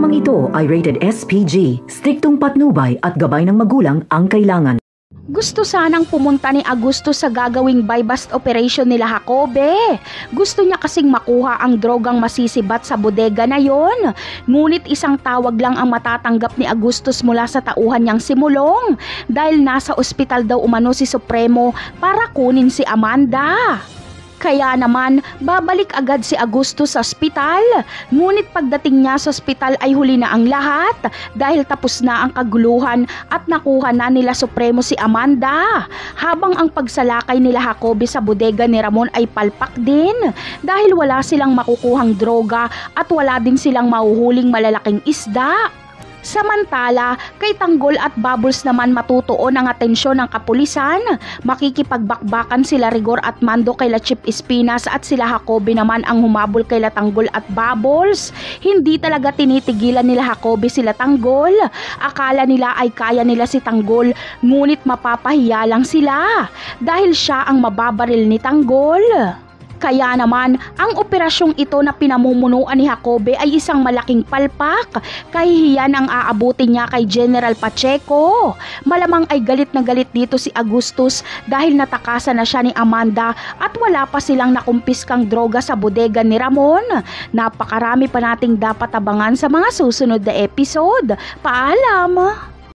Programang ito ay rated SPG, striktong patnubay at gabay ng magulang ang kailangan. Gusto sanang pumunta ni Augusto sa gagawing buy-bust operation nila Jacobe. Gusto niya kasing makuha ang drogang masisibat sa bodega na yon. Ngunit isang tawag lang ang matatanggap ni Augustus mula sa tauhan niyang si Mulong dahil nasa ospital daw umano si Supremo para kunin si Amanda. Kaya naman, babalik agad si Augustus sa ospital. Ngunit pagdating niya sa ospital ay huli na ang lahat dahil tapos na ang kaguluhan at nakuha na nila Supremo si Amanda. Habang ang pagsalakay nila Jacobe sa bodega ni Ramon ay palpak din dahil wala silang makukuhang droga at wala din silang mahuhuling malalaking isda. Samantala, kay Tanggol at Bubbles naman matutuon ang atensyon ng kapulisan. Makikipagbakbakan sila Rigor at Mando kay La Chip Espinas at sila Jacobe naman ang humabol kay La Tanggol at Bubbles. Hindi talaga tinitigilan nila Jacobe sila Tanggol. Akala nila ay kaya nila si Tanggol, ngunit mapapahiya lang sila dahil siya ang mababaril ni Tanggol. Kaya naman, ang operasyong ito na pinamumunuan ni Jacobe ay isang malaking palpak. Kahihiyan ang aabutin niya kay General Pacheco. Malamang ay galit na galit dito si Augustus dahil natakasan na siya ni Amanda at wala pa silang nakumpiskang droga sa bodega ni Ramon. Napakarami pa nating dapat abangan sa mga susunod na episode. Paalam!